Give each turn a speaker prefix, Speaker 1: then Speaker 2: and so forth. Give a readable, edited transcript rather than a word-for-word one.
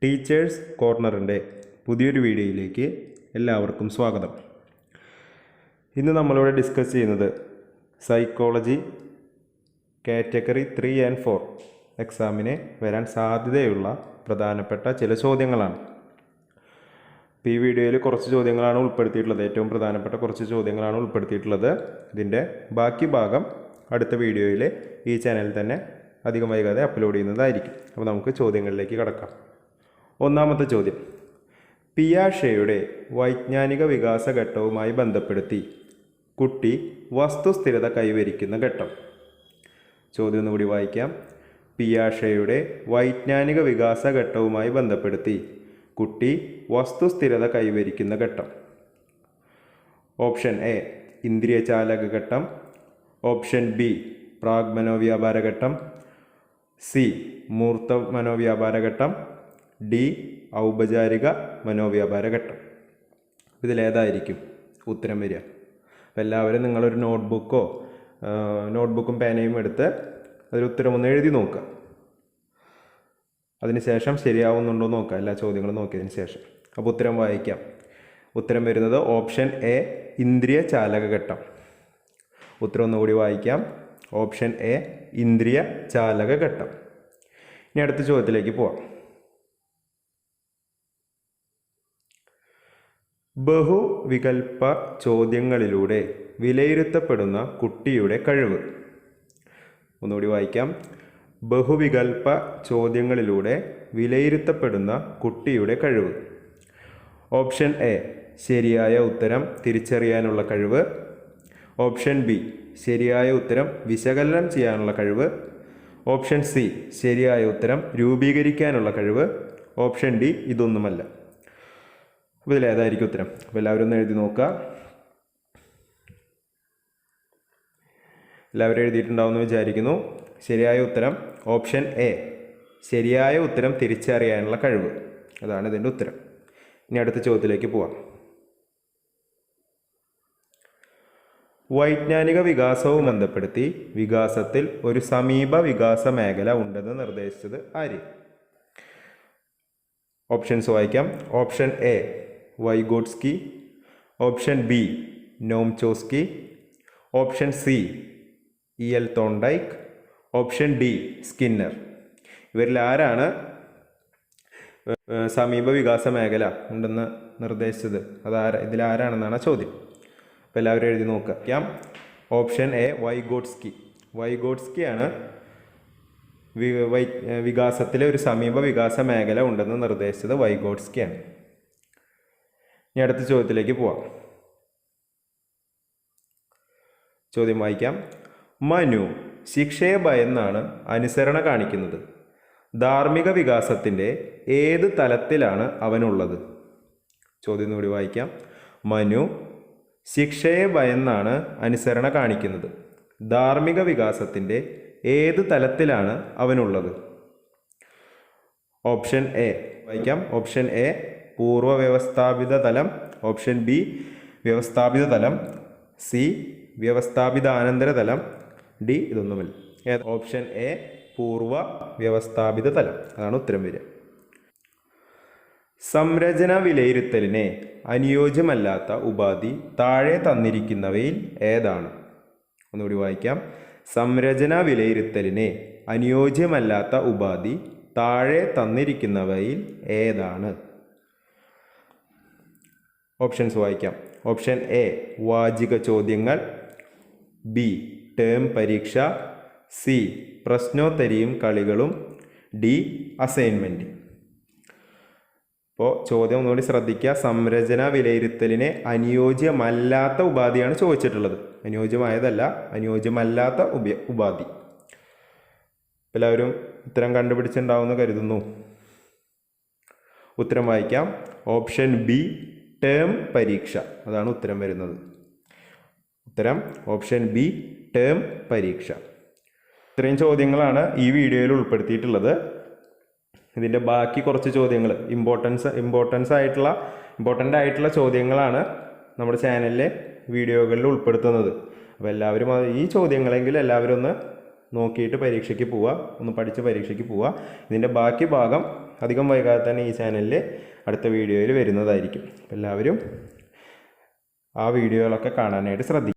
Speaker 1: Teachers കോർണറിൻ്റെ പുതിയൊരു വീഡിയോയിലേക്ക് എല്ലാവർക്കും സ്വാഗതം. ഇന്ന് നമ്മളിവിടെ ഡിസ്കസ് ചെയ്യുന്നത് സൈക്കോളജി കാറ്റഗറി 3 and 4 എക്സാമിന് വരാൻ സാധ്യതയുള്ള പ്രധാനപ്പെട്ട ചില ചോദ്യങ്ങളാണ്. ഈ വീഡിയോയിൽ കുറച്ച് ചോദ്യങ്ങളാണ് ഉൾപ്പെടുത്തിയിട്ടുള്ളത്, ഏറ്റവും പ്രധാനപ്പെട്ട കുറച്ച് ചോദ്യങ്ങളാണ് ഉൾപ്പെടുത്തിയിട്ടുള്ളത്. ഇതിൻ്റെ ബാക്കി ഭാഗം അടുത്ത വീഡിയോയിൽ ഈ ചാനലിൽ തന്നെ അധികം വൈകാതെ അപ്ലോഡ് ചെയ്യുന്നതായിരിക്കും. അപ്പോൾ നമുക്ക് ചോദ്യങ്ങളിലേക്ക് കടക്കാം. ഒന്നാമത്തെ ചോദ്യം, പിയാഷെയുടെ വൈജ്ഞാനിക വികാസ ഘട്ടവുമായി ബന്ധപ്പെടുത്തി കുട്ടി വസ്തുസ്ഥിരത കൈവരിക്കുന്ന ഘട്ടം. ചോദ്യം ഒന്നുകൂടി വായിക്കാം. പിയാഷെയുടെ വൈജ്ഞാനിക വികാസ ഘട്ടവുമായി ബന്ധപ്പെടുത്തി കുട്ടി വസ്തുസ്ഥിരത കൈവരിക്കുന്ന ഘട്ടം. ഓപ്ഷൻ എ ഇന്ദ്രിയചാലക ഘട്ടം, ഓപ്ഷൻ ബി പ്രാഗ് മനോവ്യാപാര ഘട്ടം, സി മൂർത്ത മനോവ്യാപാര ഘട്ടം, ഡി ഔപചാരിക മനോവ്യാപാര ഘട്ടം. ഇതിലേതായിരിക്കും ഉത്തരം വരിക? അപ്പോൾ എല്ലാവരും നിങ്ങളൊരു നോട്ട്ബുക്കും പേനയും എടുത്ത് അതിൽ ഉത്തരം ഒന്ന് എഴുതി നോക്കുക. അതിനുശേഷം ശരിയാവുന്നുണ്ടോ നോക്കുക, എല്ലാ ചോദ്യങ്ങളും നോക്കിയതിന് ശേഷം. അപ്പോൾ ഉത്തരം വായിക്കാം. ഉത്തരം വരുന്നത് ഓപ്ഷൻ എ ഇന്ദ്രിയ ചാലക ഘട്ടം. ഉത്തരം ഒന്നുകൂടി വായിക്കാം. ഓപ്ഷൻ എ ഇന്ദ്രിയ ചാലക ഘട്ടം. ഇനി അടുത്ത ചോദ്യത്തിലേക്ക് പോവാം. ബഹുവികൽപ്പ ചോദ്യങ്ങളിലൂടെ വിലയിരുത്തപ്പെടുന്ന കുട്ടിയുടെ കഴിവ്. ഒന്നുകൂടി വായിക്കാം. ബഹുവികൽപ്പ ചോദ്യങ്ങളിലൂടെ വിലയിരുത്തപ്പെടുന്ന കുട്ടിയുടെ കഴിവ്. ഓപ്ഷൻ എ ശരിയായ ഉത്തരം തിരിച്ചറിയാനുള്ള കഴിവ്, ഓപ്ഷൻ ബി ശരിയായ ഉത്തരം വിശകലനം ചെയ്യാനുള്ള കഴിവ്, ഓപ്ഷൻ സി ശരിയായ ഉത്തരം രൂപീകരിക്കാനുള്ള കഴിവ്, ഓപ്ഷൻ ഡി ഇതൊന്നുമല്ല. അപ്പോൾ ഇതിലേതായിരിക്കും ഉത്തരം? അപ്പോൾ എല്ലാവരും ഒന്ന് എഴുതി നോക്കുക. എല്ലാവരും എഴുതിയിട്ടുണ്ടാവുമെന്ന് വിചാരിക്കുന്നു. ശരിയായ ഉത്തരം ഓപ്ഷൻ എ ശരിയായ ഉത്തരം തിരിച്ചറിയാനുള്ള കഴിവ്. അതാണ് ഇതിൻ്റെ ഉത്തരം. ഇനി അടുത്ത ചോദ്യത്തിലേക്ക് പോവാം. വൈജ്ഞാനിക വികാസവും ബന്ധപ്പെടുത്തി വികാസത്തിൽ ഒരു സമീപ വികാസ മേഖല ഉണ്ടെന്ന് നിർദ്ദേശിച്ചത് ആര്? ഓപ്ഷൻസ് വായിക്കാം. Option A Vygotsky, option B Noam Chomsky, option C E L. Thorndike, option D Skinner. ഇവരിൽ ആരാണ് സമീപ വികാസ മേഖല ഉണ്ടെന്ന് നിർദ്ദേശിച്ചത്? ഇതിലാരാണെന്നാണ് ചോദ്യം. അപ്പോൾ എല്ലാവരും എഴുതി നോക്കാം. Option A Vygotsky. വൈഗോട്സ്കിയാണ് വികാസത്തിലെ ഒരു സമീപ വികാസ മേഖല ഉണ്ടെന്ന് നിർദ്ദേശിച്ചത് വൈഗോട്സ്കിയാണ്. ഇനി അടുത്ത ചോദ്യത്തിലേക്ക് പോവാം. ചോദ്യം വായിക്കാം. മനു ശിക്ഷയെ ഭയന്നാണ് അനുസരണ കാണിക്കുന്നത്. ധാർമ്മിക വികാസത്തിൻ്റെ ഏത് തലത്തിലാണ് അവനുള്ളത്? ചോദ്യം കൂടി വായിക്കാം. മനു ശിക്ഷയെ ഭയന്നാണ് അനുസരണ കാണിക്കുന്നത്. ധാർമ്മിക വികാസത്തിൻ്റെ ഏത് തലത്തിലാണ് അവനുള്ളത്? ഓപ്ഷൻ എ വായിക്കാം. ഓപ്ഷൻ എ പൂർവ്വ വ്യവസ്ഥാപിത തലം, ഓപ്ഷൻ ബി വ്യവസ്ഥാപിത തലം, സി വ്യവസ്ഥാപിതാനന്തര തലം, ഡി ഇതൊന്നുമില്ല. ഓപ്ഷൻ എ പൂർവ്വ വ്യവസ്ഥാപിത തലം. അതാണ് ഉത്തരം വരിക. സംരചന വിലയിരുത്തലിനെ അനുയോജ്യമല്ലാത്ത ഉപാധി താഴെ തന്നിരിക്കുന്നവയിൽ ഏതാണ്? ഒന്നുകൂടി വായിക്കാം. സംരചന വിലയിരുത്തലിനെ അനുയോജ്യമല്ലാത്ത ഉപാധി താഴെ തന്നിരിക്കുന്നവയിൽ ഏതാണ്? ഓപ്ഷൻസ് വായിക്കാം. ഓപ്ഷൻ എ വാചിക ചോദ്യങ്ങൾ, ബി ടേം പരീക്ഷ, സി പ്രശ്നോത്തരിയും കളികളും, ഡി അസൈൻമെൻറ്റ്. അപ്പോൾ ചോദ്യം ഒന്നുകൂടി ശ്രദ്ധിക്കുക. സംരചന വിലയിരുത്തലിനെ അനുയോജ്യമല്ലാത്ത ഉപാധിയാണ് ചോദിച്ചിട്ടുള്ളത്, അനുയോജ്യമായതല്ല, അനുയോജ്യമല്ലാത്ത ഉപാധി. എല്ലാവരും ഉത്തരം കണ്ടുപിടിച്ചിട്ടുണ്ടാവുമെന്ന് കരുതുന്നു. ഉത്തരം വായിക്കാം. ഓപ്ഷൻ ബി ടേം പരീക്ഷ. അതാണ് ഉത്തരം വരുന്നത്. ഉത്തരം ഓപ്ഷൻ ബി ടേം പരീക്ഷ. ഇത്രയും ചോദ്യങ്ങളാണ് ഈ വീഡിയോയിൽ ഉൾപ്പെടുത്തിയിട്ടുള്ളത്. ഇതിൻ്റെ ബാക്കി കുറച്ച് ചോദ്യങ്ങൾ ഇമ്പോർട്ടൻ്റ് ആയിട്ടുള്ള ചോദ്യങ്ങളാണ് നമ്മുടെ ചാനലിലെ വീഡിയോകളിൽ ഉൾപ്പെടുത്തുന്നത്. അപ്പോൾ എല്ലാവരും ഈ ചോദ്യങ്ങളെങ്കിലും എല്ലാവരും ഒന്ന് നോക്കിയിട്ട് പരീക്ഷയ്ക്ക് പോവുക, ഒന്ന് പഠിച്ച് പരീക്ഷയ്ക്ക് പോവുക. ഇതിൻ്റെ ബാക്കി ഭാഗം അധികം വൈകാതെ തന്നെ ഈ ചാനലിൽ അടുത്ത വീഡിയോയിൽ വരുന്നതായിരിക്കും. എല്ലാവരും ആ വീഡിയോകളൊക്കെ കാണാനായിട്ട് ശ്രദ്ധിക്കുക.